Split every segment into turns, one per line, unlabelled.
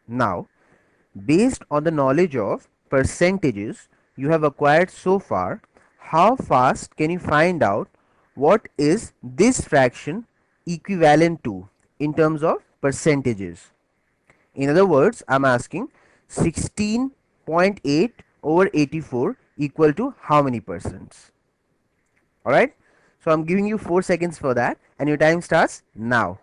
Now, based on the knowledge of percentages you have acquired so far, how fast can you find out what is this fraction equivalent to in terms of percentages? In other words, I'm asking 16.8 over 84 equal to how many percents? Alright, so I'm giving you 4 seconds for that, and your time starts now.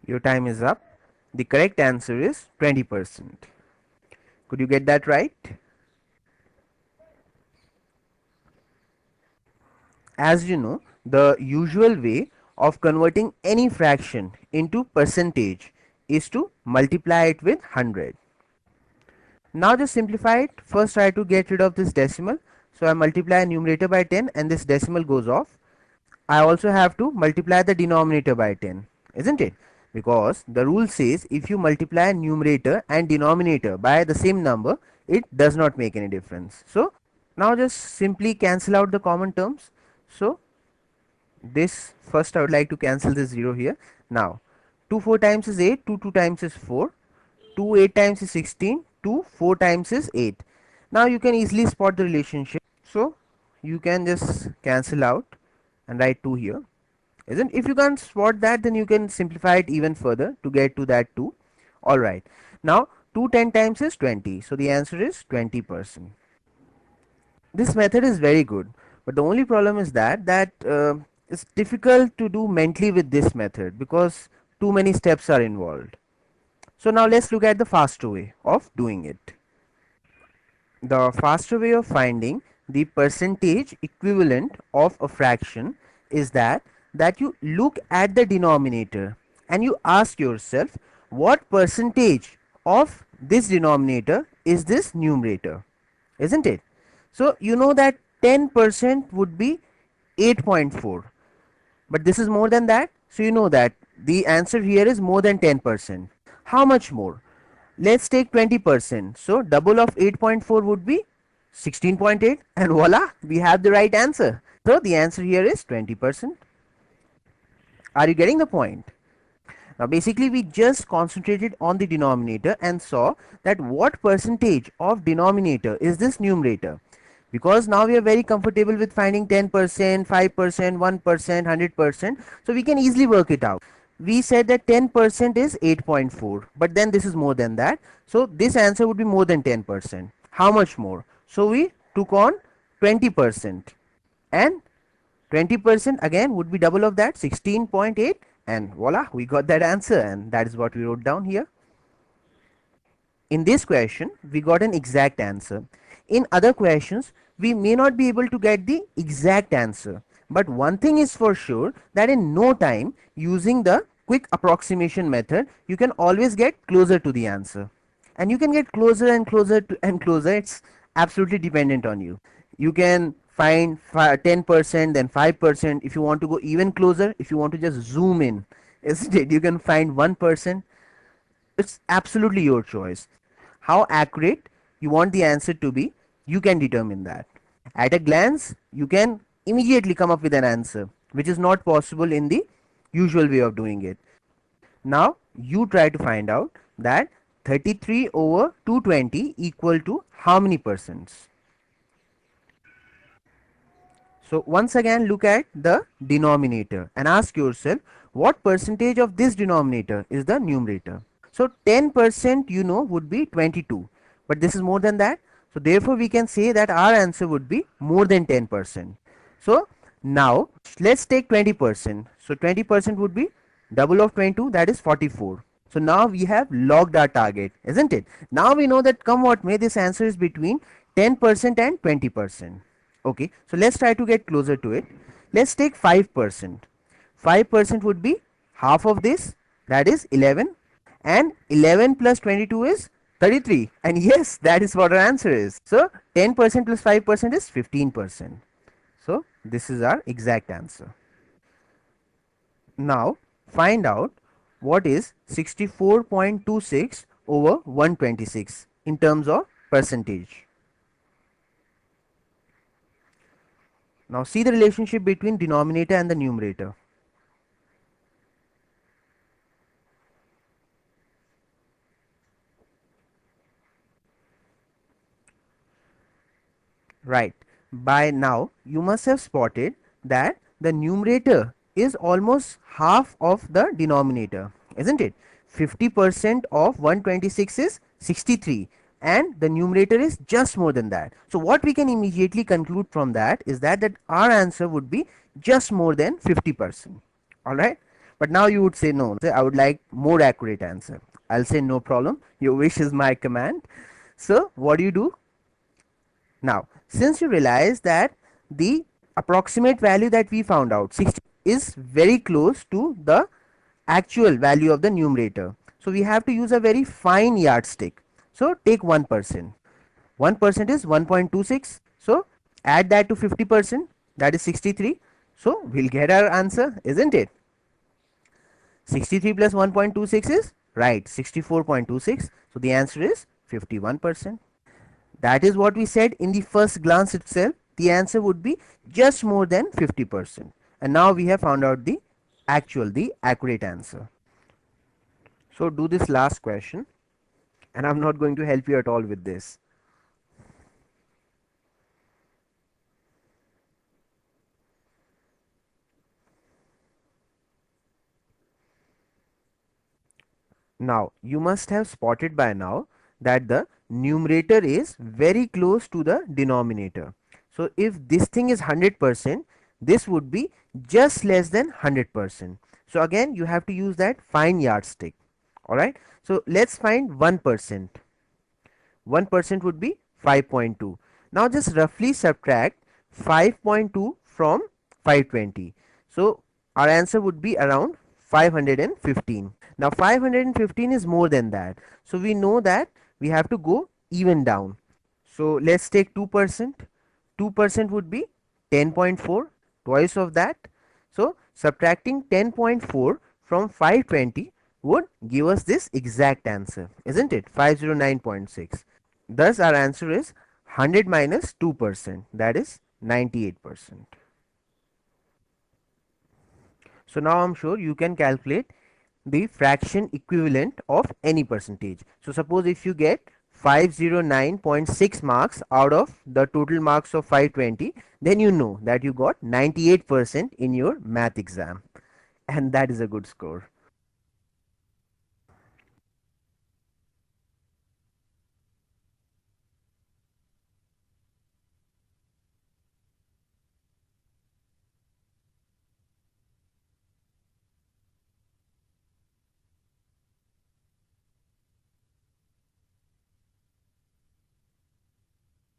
Your time is up. The correct answer is 20%. Could you get that right? As you know, the usual way of converting any fraction into percentage is to multiply it with 100. Now just simplify it. First try to get rid of this decimal. So I multiply numerator by 10 and this decimal goes off. I also have to multiply the denominator by 10, isn't it? Because the rule says if you multiply numerator and denominator by the same number, it does not make any difference. So now just simply cancel out the common terms. So this first I would like to cancel this 0 here. Now 2 4 times is 8, 2 2 times is 4, 2 8 times is 16, 2 4 times is 8. Now you can easily spot the relationship. So you can just cancel out and write 2 here, isn't? If you can't spot that, then you can simplify it even further to get to that 2. Alright, now 2 10 times is 20, so the answer is 20%. This method is very good, but the only problem is that it's difficult to do mentally with this method because too many steps are involved. So now let's look at the faster way of doing it. The faster way of finding the percentage equivalent of a fraction is that you look at the denominator and you ask yourself what percentage of this denominator is this numerator, isn't it? So you know that 10% would be 8.4, but this is more than that, so you know that the answer here is more than 10%. How much more? Let's take 20%. So double of 8.4 would be 16.8, and voila, we have the right answer. So the answer here is 20%. Are you getting the point? Now basically we just concentrated on the denominator and saw that what percentage of denominator is this numerator, because now we are very comfortable with finding 10%, 5%, 1%, 100%, so we can easily work it out. We said that 10% is 8.4, but then this is more than that, so this answer would be more than 10%. How much more? So we took on 20%, and 20% again would be double of that, 16.8, and voila, we got that answer, and that is what we wrote down here. In this question we got an exact answer. In other questions we may not be able to get the exact answer, but one thing is for sure, that in no time, using the quick approximation method, you can always get closer to the answer, and you can get closer and closer to and closer. It's absolutely dependent on you. You can find 10%, then 5%. If you want to go even closer, if you want to just zoom in, instead you can find 1%. It's absolutely your choice. How accurate you want the answer to be, you can determine that. At a glance, you can immediately come up with an answer, which is not possible in the usual way of doing it. Now, you try to find out that 33 over 220 equal to how many percents? So once again look at the denominator and ask yourself what percentage of this denominator is the numerator. So 10% you know would be 22, but this is more than that, so therefore we can say that our answer would be more than 10%. So now let's take 20%. So 20% would be double of 22, that is 44. So now we have logged our target, isn't it? Now we know that come what may, this answer is between 10% and 20%. Okay, so let's try to get closer to it. Let's take 5%. 5% would be half of this, that is 11, and 11 plus 22 is 33, and yes, that is what our answer is. So 10% plus 5% is 15%. So this is our exact answer. Now find out what is 64.26 over 126 in terms of percentage. Now see the relationship between denominator and the numerator. Right. By now, you must have spotted that the numerator is almost half of the denominator, isn't it? 50% of 126 is 63, and the numerator is just more than that. So what we can immediately conclude from that is that our answer would be just more than 50%. All right. But now you would say no, I would like more accurate answer. I'll say no problem. Your wish is my command. So what do? Now, since you realize that the approximate value that we found out 60 is very close to the actual value of the numerator, so we have to use a very fine yardstick. So take 1%. 1% is 1.26. So add that to 50%, that is 63. So we'll get our answer, isn't it? 63 plus 1.26 is right 64.26. So the answer is 51%. That is what we said in the first glance itself. The answer would be just more than 50%. And now we have found out the accurate answer. So do this last question, and I'm not going to help you at all with this. Now you must have spotted by now that the numerator is very close to the denominator. So if this thing is 100%, this would be just less than 100%. So again you have to use that fine yardstick. Alright. So let's find 1%. 1% would be 5.2. Now just roughly subtract 5.2 from 520. So our answer would be around 515. Now 515 is more than that. So we know that we have to go even down. So let's take 2%. 2% would be 10.4, twice of that. So subtracting 10.4 from 520 would give us this exact answer, isn't it? 509.6. Thus our answer is 100 minus 2%, that is 98%. So now I'm sure you can calculate the fraction equivalent of any percentage. So suppose if you get 509.6 marks out of the total marks of 520, then you know that you got 98% in your math exam, and that is a good score.